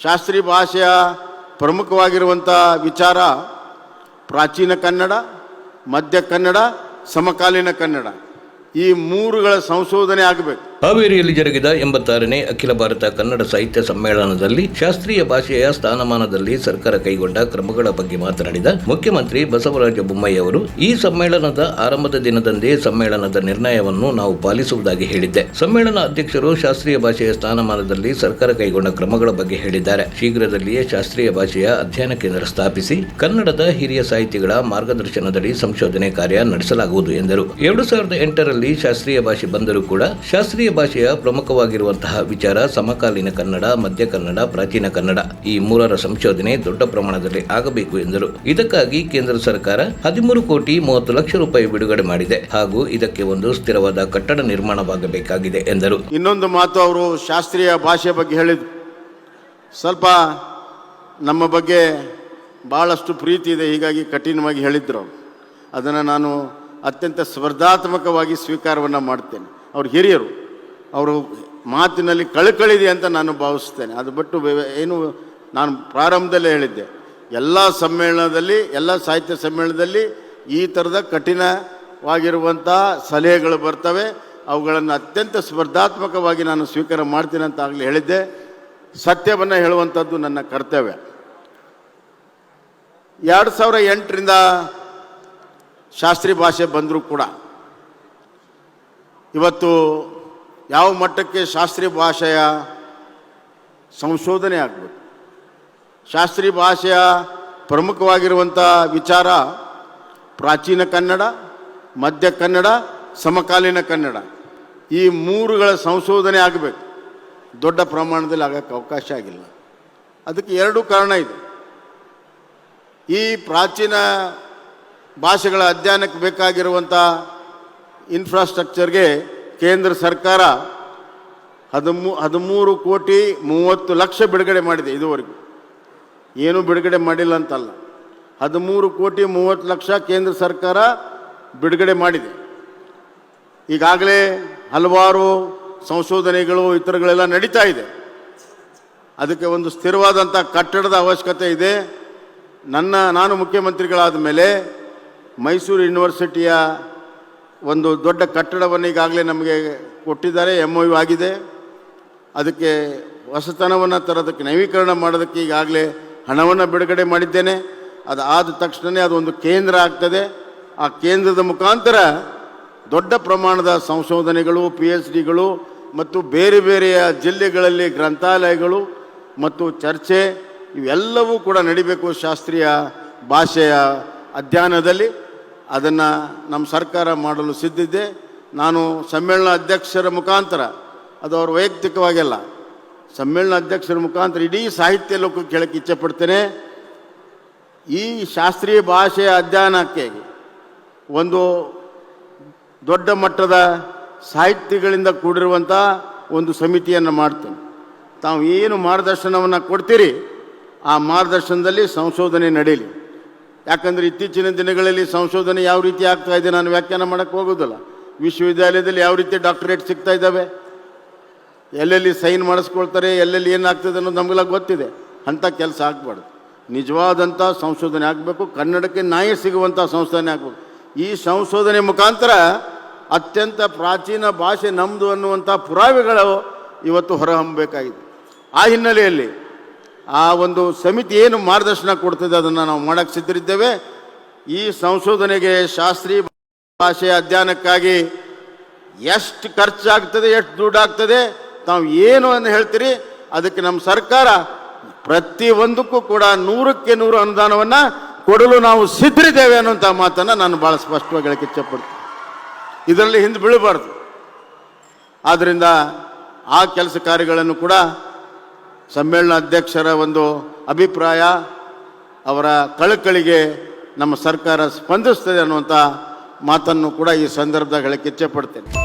ಶಾಸ್ತ್ರೀಯ ಭಾಷೆಯ ಪ್ರಮುಖವಾಗಿರುವಂಥ ವಿಚಾರ ಪ್ರಾಚೀನ ಕನ್ನಡ, ಮಧ್ಯ ಕನ್ನಡ, ಸಮಕಾಲೀನ ಕನ್ನಡ. ಈ ಮೂರುಗಳ ಸಂಶೋಧನೆ ಆಗಬೇಕು. ಹಾವೇರಿಯಲ್ಲಿ ಜರುಗಿದ 86ನೇ ಅಖಿಲ ಭಾರತ ಕನ್ನಡ ಸಾಹಿತ್ಯ ಸಮ್ಮೇಳನದಲ್ಲಿ ಶಾಸ್ತ್ರೀಯ ಭಾಷೆಯ ಸ್ಥಾನಮಾನದಲ್ಲಿ ಸರ್ಕಾರ ಕೈಗೊಂಡ ಕ್ರಮಗಳ ಬಗ್ಗೆ ಮಾತನಾಡಿದ ಮುಖ್ಯಮಂತ್ರಿ ಬಸವರಾಜ ಬೊಮ್ಮಾಯಿ ಅವರು, ಈ ಸಮ್ಮೇಳನದ ಆರಂಭದ ದಿನದಂದೇ ಸಮ್ಮೇಳನದ ನಿರ್ಣಯವನ್ನು ನಾವು ಪಾಲಿಸುವುದಾಗಿ ಹೇಳಿದ್ದೆ. ಸಮ್ಮೇಳನ ಅಧ್ಯಕ್ಷರು ಶಾಸ್ತ್ರೀಯ ಭಾಷೆಯ ಸ್ಥಾನಮಾನದಲ್ಲಿ ಸರ್ಕಾರ ಕೈಗೊಂಡ ಕ್ರಮಗಳ ಬಗ್ಗೆ ಹೇಳಿದ್ದಾರೆ. ಶೀಘ್ರದಲ್ಲಿಯೇ ಶಾಸ್ತ್ರೀಯ ಭಾಷೆಯ ಅಧ್ಯಯನ ಕೇಂದ್ರ ಸ್ಥಾಪಿಸಿ ಕನ್ನಡದ ಹಿರಿಯ ಸಾಹಿತಿಗಳ ಮಾರ್ಗದರ್ಶನದಡಿ ಸಂಶೋಧನೆ ಕಾರ್ಯ ನಡೆಸಲಾಗುವುದು ಎಂದರು. 2008ರಲ್ಲಿ ಶಾಸ್ತ್ರೀಯ ಭಾಷೆ ಬಂದರೂ ಕೂಡ ಶಾಸ್ತ್ರೀಯ ಭಾಷೆಯ ಪ್ರಮುಖವಾಗಿರುವಂತಹ ವಿಚಾರ ಸಮಕಾಲೀನ ಕನ್ನಡ, ಮಧ್ಯ ಕನ್ನಡ, ಪ್ರಾಚೀನ ಕನ್ನಡ ಈ ಮೂರರ ಸಂಶೋಧನೆ ದೊಡ್ಡ ಪ್ರಮಾಣದಲ್ಲಿ ಆಗಬೇಕು ಎಂದರು. ಇದಕ್ಕಾಗಿ ಕೇಂದ್ರ ಸರ್ಕಾರ 13 ಕೋಟಿ 30 ಲಕ್ಷ ರೂಪಾಯಿ ಬಿಡುಗಡೆ ಮಾಡಿದೆ ಹಾಗೂ ಇದಕ್ಕೆ ಒಂದು ಸ್ಥಿರವಾದ ಕಟ್ಟಡ ನಿರ್ಮಾಣವಾಗಬೇಕಾಗಿದೆ ಎಂದರು. ಇನ್ನೊಂದು ಮಾತು ಅವರು ಶಾಸ್ತ್ರೀಯ ಭಾಷೆ ಬಗ್ಗೆ ಹೇಳಿದ್ರು. ಸ್ವಲ್ಪ ನಮ್ಮ ಬಗ್ಗೆ ಬಹಳಷ್ಟು ಪ್ರೀತಿ ಇದೆ, ಹೀಗಾಗಿ ಕಠಿಣವಾಗಿ ಹೇಳಿದ್ರು. ಅದನ್ನು ನಾನು ಅತ್ಯಂತ ಸ್ಪರ್ಧಾತ್ಮಕವಾಗಿ ಸ್ವೀಕಾರವನ್ನು ಮಾಡ್ತೇನೆ. ಅವ್ರು ಹಿರಿಯರು, ಅವರು ಮಾತಿನಲ್ಲಿ ಕಳಕಳಿದೆ ಅಂತ ನಾನು ಭಾವಿಸ್ತೇನೆ. ಅದು ಬಿಟ್ಟು ಏನು, ನಾನು ಪ್ರಾರಂಭದಲ್ಲೇ ಹೇಳಿದ್ದೆ, ಎಲ್ಲ ಸಮ್ಮೇಳನದಲ್ಲಿ, ಎಲ್ಲ ಸಾಹಿತ್ಯ ಸಮ್ಮೇಳನದಲ್ಲಿ ಈ ಥರದ ಕಠಿಣವಾಗಿರುವಂಥ ಸಲಹೆಗಳು ಬರ್ತವೆ. ಅವುಗಳನ್ನು ಅತ್ಯಂತ ಸ್ಪರ್ಧಾತ್ಮಕವಾಗಿ ನಾನು ಸ್ವೀಕಾರ ಮಾಡ್ತೀನಿ ಅಂತ ಆಗಲೇ ಹೇಳಿದ್ದೆ. ಸತ್ಯವನ್ನು ಹೇಳುವಂಥದ್ದು ನನ್ನ ಕರ್ತವ್ಯ. 2008ರಿಂದ ಶಾಸ್ತ್ರೀಯ ಭಾಷೆ ಬಂದರೂ ಕೂಡ ಇವತ್ತು ಯಾವ ಮಟ್ಟಕ್ಕೆ ಶಾಸ್ತ್ರೀಯ ಭಾಷೆಯ ಸಂಶೋಧನೆ ಆಗಬೇಕು. ಶಾಸ್ತ್ರೀಯ ಭಾಷೆಯ ಪ್ರಮುಖವಾಗಿರುವಂಥ ವಿಚಾರ ಪ್ರಾಚೀನ ಕನ್ನಡ, ಮಧ್ಯ ಕನ್ನಡ, ಸಮಕಾಲೀನ ಕನ್ನಡ ಈ ಮೂರುಗಳ ಸಂಶೋಧನೆ ಆಗಬೇಕು. ದೊಡ್ಡ ಪ್ರಮಾಣದಲ್ಲಿ ಆಗೋಕ್ಕೆ ಅವಕಾಶ ಆಗಿಲ್ಲ. ಅದಕ್ಕೆ 2 ಕಾರಣ ಇದೆ. ಈ ಪ್ರಾಚೀನ ಭಾಷೆಗಳ ಅಧ್ಯಯನಕ್ಕೆ ಬೇಕಾಗಿರುವಂಥ ಇನ್ಫ್ರಾಸ್ಟ್ರಕ್ಚರ್ಗೆ ಕೇಂದ್ರ ಸರ್ಕಾರ 13 ಕೋಟಿ 30 ಲಕ್ಷ ಬಿಡುಗಡೆ ಮಾಡಿದೆ. ಇದುವರೆಗೂ ಏನೂ ಬಿಡುಗಡೆ ಮಾಡಿಲ್ಲ ಅಂತಲ್ಲ, 13 ಕೋಟಿ 30 ಲಕ್ಷ ಕೇಂದ್ರ ಸರ್ಕಾರ ಬಿಡುಗಡೆ ಮಾಡಿದೆ. ಈಗಾಗಲೇ ಹಲವಾರು ಸಂಶೋಧನೆಗಳು ಇತರಗಳೆಲ್ಲ ನಡೀತಾ ಇದೆ. ಅದಕ್ಕೆ ಒಂದು ಸ್ಥಿರವಾದಂಥ ಕಟ್ಟಡದ ಅವಶ್ಯಕತೆ ಇದೆ. ನಾನು ಮುಖ್ಯಮಂತ್ರಿಗಳಾದ ಮೇಲೆ ಮೈಸೂರು ಯೂನಿವರ್ಸಿಟಿಯ ಒಂದು ದೊಡ್ಡ ಕಟ್ಟಡವನ್ನು ಈಗಾಗಲೇ ನಮಗೆ ಕೊಟ್ಟಿದ್ದಾರೆ, MOU ಆಗಿದೆ. ಅದಕ್ಕೆ ಹೊಸತನವನ್ನು ತರೋದಕ್ಕೆ, ನವೀಕರಣ ಮಾಡೋದಕ್ಕೆ ಈಗಾಗಲೇ ಹಣವನ್ನು ಬಿಡುಗಡೆ ಮಾಡಿದ್ದೇನೆ. ಅದು ಆದ ತಕ್ಷಣವೇ ಅದೊಂದು ಕೇಂದ್ರ ಆಗ್ತದೆ. ಆ ಕೇಂದ್ರದ ಮುಖಾಂತರ ದೊಡ್ಡ ಪ್ರಮಾಣದ ಸಂಶೋಧನೆಗಳು, PhDಗಳು ಮತ್ತು ಬೇರೆ ಬೇರೆಯ ಜಿಲ್ಲೆಗಳಲ್ಲಿ ಗ್ರಂಥಾಲಯಗಳು ಮತ್ತು ಚರ್ಚೆ ಇವೆಲ್ಲವೂ ಕೂಡ ನಡಿಬೇಕು ಶಾಸ್ತ್ರೀಯ ಭಾಷೆಯ ಅಧ್ಯಯನದಲ್ಲಿ. ಅದನ್ನು ನಮ್ಮ ಸರ್ಕಾರ ಮಾಡಲು ಸಿದ್ಧಿದೆ. ನಾನು ಸಮ್ಮೇಳನ ಅಧ್ಯಕ್ಷರ ಮುಖಾಂತರ, ಅದು ಅವರು ವೈಯಕ್ತಿಕವಾಗಿಲ್ಲ, ಸಮ್ಮೇಳನ ಅಧ್ಯಕ್ಷರ ಮುಖಾಂತರ ಇಡೀ ಸಾಹಿತ್ಯ ಲೋಕಕ್ಕೆ ಕೇಳಕ್ಕೆ ಇಚ್ಛೆಪಡ್ತೇನೆ. ಈ ಶಾಸ್ತ್ರೀಯ ಭಾಷೆಯ ಅಧ್ಯಯನಕ್ಕೆ ಒಂದು ದೊಡ್ಡ ಮಟ್ಟದ ಸಾಹಿತ್ಯಗಳಿಂದ ಕೂಡಿರುವಂಥ ಒಂದು ಸಮಿತಿಯನ್ನು ಮಾಡ್ತೇನೆ. ತಾವು ಏನು ಮಾರ್ಗದರ್ಶನವನ್ನು ಕೊಡ್ತೀರಿ ಆ ಮಾರ್ಗದರ್ಶನದಲ್ಲಿ ಸಂಶೋಧನೆ ನಡೆಯಲಿ. ಯಾಕಂದರೆ ಇತ್ತೀಚಿನ ದಿನಗಳಲ್ಲಿ ಸಂಶೋಧನೆ ಯಾವ ರೀತಿ ಆಗ್ತಾ ಇದೆ ನಾನು ವ್ಯಾಖ್ಯಾನ ಮಾಡೋಕ್ಕೆ ಹೋಗೋದಿಲ್ಲ. ವಿಶ್ವವಿದ್ಯಾಲಯದಲ್ಲಿ ಯಾವ ರೀತಿ ಡಾಕ್ಟರೇಟ್ ಸಿಗ್ತಾ ಇದ್ದಾವೆ, ಎಲ್ಲೆಲ್ಲಿ ಸೈನ್ ಮಾಡಿಸ್ಕೊಳ್ತಾರೆ, ಎಲ್ಲೆಲ್ಲಿ ಏನಾಗ್ತದೆ ಅನ್ನೋದು ನಮಗೆಲ್ಲ ಗೊತ್ತಿದೆ. ಅಂಥ ಕೆಲಸ ಆಗಬಾರ್ದು. ನಿಜವಾದಂಥ ಸಂಶೋಧನೆ ಆಗಬೇಕು. ಕನ್ನಡಕ್ಕೆ ನ್ಯಾಯ ಸಿಗುವಂಥ ಸಂಶೋಧನೆ ಆಗಬೇಕು. ಈ ಸಂಶೋಧನೆ ಮುಖಾಂತರ ಅತ್ಯಂತ ಪ್ರಾಚೀನ ಭಾಷೆ ನಮ್ಮದು ಅನ್ನುವಂಥ ಪುರಾವೆಗಳು ಇವತ್ತು ಹೊರಹೊಮ್ಮಬೇಕಾಗಿದೆ. ಆ ಹಿನ್ನೆಲೆಯಲ್ಲಿ ಆ ಒಂದು ಸಮಿತಿ ಏನು ಮಾರ್ಗದರ್ಶನ ಕೊಡ್ತದೆ ಅದನ್ನು ನಾವು ಮಾಡೋಕ್ಕೆ ಸಿದ್ಧರಿದ್ದೇವೆ. ಈ ಸಂಶೋಧನೆಗೆ ಶಾಸ್ತ್ರೀಯ ಭಾಷೆಯ ಅಧ್ಯಯನಕ್ಕಾಗಿ ಎಷ್ಟು ಖರ್ಚಾಗ್ತದೆ, ಎಷ್ಟು ದುಡ್ಡಾಗ್ತದೆ, ತಾವು ಏನು ಅಂತ ಹೇಳ್ತೀರಿ ಅದಕ್ಕೆ ನಮ್ಮ ಸರ್ಕಾರ ಪ್ರತಿಯೊಂದಕ್ಕೂ ಕೂಡ 100ಕ್ಕೆ 100 ಅನುದಾನವನ್ನು ಕೊಡಲು ನಾವು ಸಿದ್ಧರಿದ್ದೇವೆ ಅನ್ನುವಂಥ ಮಾತನ್ನು ನಾನು ಭಾಳ ಸ್ಪಷ್ಟವಾಗಿ ಹೇಳಕ್ಕೆ ಇಚ್ಛೆಪಡ್ತೀನಿ. ಇದರಲ್ಲಿ ಹಿಂದೆ ಬೀಳಬಾರ್ದು. ಆದ್ದರಿಂದ ಆ ಕೆಲಸ ಕಾರ್ಯಗಳನ್ನು ಕೂಡ ಸಮ್ಮೇಳನ ಅಧ್ಯಕ್ಷರ ಒಂದು ಅಭಿಪ್ರಾಯ, ಅವರ ಕಳಕಳಿಗೆ ನಮ್ಮ ಸರ್ಕಾರ ಸ್ಪಂದಿಸ್ತದೆ ಅನ್ನುವಂಥ ಮಾತನ್ನು ಕೂಡ ಈ ಸಂದರ್ಭದಾಗ ಹೇಳಕ್ಕೆ ಇಚ್ಛೆಪಡ್ತೇನೆ.